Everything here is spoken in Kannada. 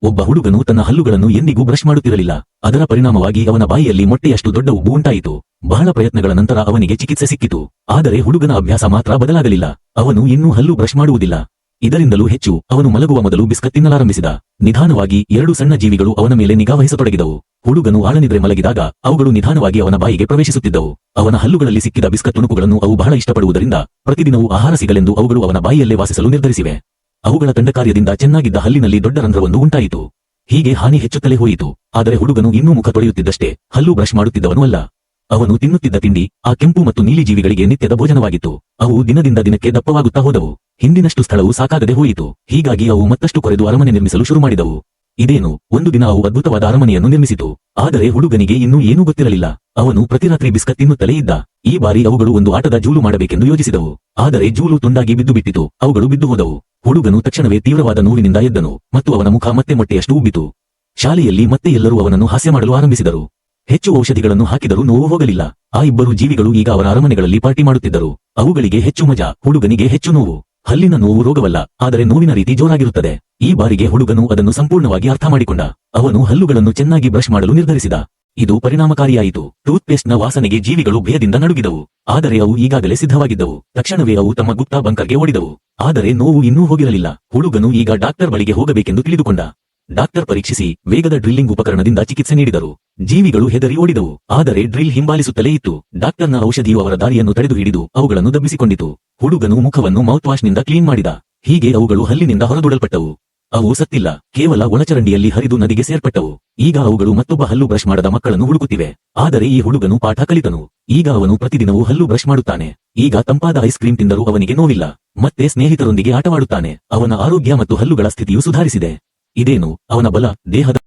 ಒಬ್ಬ ಹುಡುಗನು ತನ್ನ ಹಲ್ಲುಗಳನ್ನು ಎಂದಿಗೂ ಬ್ರಷ್ ಮಾಡುತ್ತಿರಲಿಲ್ಲ. ಅದರ ಪರಿಣಾಮವಾಗಿ ಅವನ ಬಾಯಿಯಲ್ಲಿ ಮೊಟ್ಟೆಯಷ್ಟು ದೊಡ್ಡ ಉಬ್ಬು ಉಂಟಾಯಿತು. ಬಹಳ ಪ್ರಯತ್ನಗಳ ನಂತರ ಅವನಿಗೆ ಚಿಕಿತ್ಸೆ ಸಿಕ್ಕಿತು. ಆದರೆ ಹುಡುಗನ ಅಭ್ಯಾಸ ಮಾತ್ರ ಬದಲಾಗಲಿಲ್ಲ. ಅವನು ಇನ್ನೂ ಹಲ್ಲು ಬ್ರಷ್ ಮಾಡುವುದಿಲ್ಲ. ಇದರಿಂದಲೂ ಹೆಚ್ಚು, ಅವನು ಮಲಗುವ ಮೊದಲು ಬಿಸ್ಕತ್ ತಿನ್ನಲಾರಂಭಿಸಿದ. ನಿಧಾನವಾಗಿ 2 ಸಣ್ಣ ಜೀವಿಗಳು ಅವನ ಮೇಲೆ ನಿಗಾ ವಹಿಸತೊಡಗಿದವು. ಹುಡುಗನು ಆಳನಿದ್ರೆ ಮಲಗಿದಾಗ ಅವುಗಳು ನಿಧಾನವಾಗಿ ಅವನ ಬಾಯಿಗೆ ಪ್ರವೇಶಿಸುತ್ತಿದ್ದವು. ಅವನ ಹಲ್ಲುಗಳಲ್ಲಿ ಸಿಕ್ಕಿದ ಬಿಸ್ಕತ್ ತುಣುಕುಗಳನ್ನು ಅವು ಬಹಳ ಇಷ್ಟಪಡುವುದರಿಂದ ಪ್ರತಿದಿನವೂ ಆಹಾರ ಸಿಗಲೆಂದು ಅವುಗಳು ಅವನ ಬಾಯಿಯಲ್ಲೇ ವಾಸಿಸಲು ನಿರ್ಧರಿಸಿವೆ. ಅವುಗಳ ದಂಡಕಾರ್ಯದಿಂದ ಚೆನ್ನಾಗಿದ್ದ ಹಲ್ಲಿನಲ್ಲಿ ದೊಡ್ಡ ರಂಧ್ರವೊಂದು ಉಂಟಾಯಿತು. ಹೀಗೆ ಹಾನಿ ಹೆಚ್ಚುತ್ತಲೇ ಹೋಯಿತು. ಆದರೆ ಹುಡುಗನು ಇನ್ನೂ ಮುಖ ತೊಳೆಯುತ್ತಿದ್ದಷ್ಟೇ ಹಲ್ಲು ಬ್ರಷ್ ಮಾಡುತ್ತಿದ್ದವನು ಅಲ್ಲ. ಅವನು ತಿನ್ನುತ್ತಿದ್ದ ತಿಂಡಿ ಆ ಕೆಂಪು ಮತ್ತು ನೀಲಿ ಜೀವಿಗಳಿಗೆ ನಿತ್ಯದ ಭೋಜನವಾಗಿತ್ತು. ಅವು ದಿನದಿಂದ ದಿನಕ್ಕೆ ದಪ್ಪವಾಗುತ್ತಾ ಹೋದವು. ಹಿಂದಿನಷ್ಟು ಸ್ಥಳವು ಸಾಕಾಗದೆ ಹೋಯಿತು. ಹೀಗಾಗಿ ಅವು ಮತ್ತಷ್ಟು ಕೊರೆದು ಅರಮನೆ ನಿರ್ಮಿಸಲು ಶುರು ಮಾಡಿದವು. ಇದೇನು, ಒಂದು ದಿನ ಅವು ಅದ್ಭುತವಾದ ಅರಮನೆಯನ್ನು ನಿರ್ಮಿಸಿತು. ಆದರೆ ಹುಡುಗನಿಗೆ ಇನ್ನೂ ಏನೂ ಗೊತ್ತಿರಲಿಲ್ಲ. ಅವನು ಪ್ರತಿ ರಾತ್ರಿ ಬಿಸ್ಕತ್ ತಿನ್ನುತ್ತಲೇ ಇದ್ದ. ಈ ಬಾರಿ ಅವುಗಳು ಒಂದು ಆಟದ ಜೂಲು ಮಾಡಬೇಕೆಂದು ಯೋಜಿಸಿದವು. ಆದರೆ ಜೂಲು ತುಂಡಾಗಿ ಬಿದ್ದು ಬಿಟ್ಟಿತು. ಅವುಗಳು ಬಿದ್ದು ಹೋದವು. ಹುಡುಗನು ತಕ್ಷಣವೇ ತೀವ್ರವಾದ ನೋವಿನಿಂದ ಎದ್ದನು ಮತ್ತು ಅವನ ಮುಖ ಮತ್ತೆ ಮೊಟ್ಟೆಯಷ್ಟು ಉಬ್ಬಿತು. ಶಾಲೆಯಲ್ಲಿ ಮತ್ತೆ ಎಲ್ಲರೂ ಅವನನ್ನು ಹಾಸ್ಯ ಮಾಡಲು ಆರಂಭಿಸಿದರು. ಹೆಚ್ಚು ಔಷಧಿಗಳನ್ನು ಹಾಕಿದರೂ ನೋವು ಹೋಗಲಿಲ್ಲ. ಆ ಇಬ್ಬರು ಜೀವಿಗಳು ಈಗ ಅವರ ಅರಮನೆಗಳಲ್ಲಿ ಪಾರ್ಟಿ ಮಾಡುತ್ತಿದ್ದರು. ಅವುಗಳಿಗೆ ಹೆಚ್ಚು ಮಜಾ, ಹುಡುಗನಿಗೆ ಹೆಚ್ಚು ನೋವು. ಹಲ್ಲಿನ ನೋವು ರೋಗವಲ್ಲ, ಆದರೆ ನೋವಿನ ರೀತಿ ಜೋರಾಗಿರುತ್ತದೆ. ಈ ಬಾರಿಗೆ ಹುಡುಗನು ಅದನ್ನು ಸಂಪೂರ್ಣವಾಗಿ ಅರ್ಥ ಮಾಡಿಕೊಂಡ. ಅವನು ಹಲ್ಲುಗಳನ್ನು ಚೆನ್ನಾಗಿ ಬ್ರಷ್ ಮಾಡಲು ನಿರ್ಧರಿಸಿದ. ಇದು ಪರಿಣಾಮಕಾರಿಯಾಯಿತು. ಟೂತ್ಪೇಸ್ಟ್ನ ವಾಸನೆಗೆ ಜೀವಿಗಳು ಭಯದಿಂದ ನಡುಗಿದವು. ಆದರೆ ಅವು ಈಗಾಗಲೇ ಸಿದ್ಧವಾಗಿದ್ದವು. ತಕ್ಷಣವೇ ಅವು ತಮ್ಮ ಗುಪ್ತ ಬಂಕರ್ಗೆ ಓಡಿದವು. ಆದರೆ ನೋವು ಇನ್ನೂ ಹೋಗಿರಲಿಲ್ಲ. ಹುಡುಗನು ಈಗ ಡಾಕ್ಟರ್ ಬಳಿಗೆ ಹೋಗಬೇಕೆಂದು ತಿಳಿದುಕೊಂಡ. ಡಾಕ್ಟರ್ ಪರೀಕ್ಷಿಸಿ ವೇಗದ ಡ್ರಿಲ್ಲಿಂಗ್ ಉಪಕರಣದಿಂದ ಚಿಕಿತ್ಸೆ ನೀಡಿದರು. ಜೀವಿಗಳು ಹೆದರಿ ಓಡಿದವು. ಆದರೆ ಡ್ರಿಲ್ ಹಿಂಬಾಲಿಸುತ್ತಲೇ ಇತ್ತು. ಡಾಕ್ಟರ್ನ ಔಷಧಿಯು ಅವರ ದಾರಿಯನ್ನು ತಡೆದು ಹಿಡಿದು ಅವುಗಳನ್ನು ದಬ್ಬಿಸಿಕೊಂಡಿತು. ಹುಡುಗನು ಮುಖವನ್ನು ಮೌತ್ ವಾಶ್ನಿಂದ ಕ್ಲೀನ್ ಮಾಡಿದ. ಹೀಗೆ ಅವುಗಳು ಹಲ್ಲಿನಿಂದ ಹೊರದೂಡಲ್ಪಟ್ಟವು. ಅವು ಸತ್ತಿಲ್ಲ, ಕೇವಲ ಒಳಚರಂಡಿಯಲ್ಲಿ ಹರಿದು ನದಿಗೆ ಸೇರ್ಪಟ್ಟವು. ಈಗ ಅವುಗಳು ಮತ್ತೊಬ್ಬ ಹಲ್ಲು ಬ್ರಷ್ ಮಾಡದ ಮಕ್ಕಳನ್ನು ಹುಡುಕುತ್ತಿವೆ. ಆದರೆ ಈ ಹುಡುಗನು ಪಾಠ ಕಲಿತನು. ಈಗ ಅವನು ಪ್ರತಿದಿನವೂ ಹಲ್ಲು ಬ್ರಷ್ ಮಾಡುತ್ತಾನೆ. ಈಗ ತಂಪಾದ ಐಸ್ ಕ್ರೀಮ್ ತಿಂದರೂ ಅವನಿಗೆ ನೋವಿಲ್ಲ. ಮತ್ತೆ ಸ್ನೇಹಿತರೊಂದಿಗೆ ಆಟವಾಡುತ್ತಾನೆ. ಅವನ ಆರೋಗ್ಯ ಮತ್ತು ಹಲ್ಲುಗಳ ಸ್ಥಿತಿಯು ಸುಧಾರಿಸಿದೆ. ಇದೇನು, ಅವನ ಬಲ, ದೇಹದ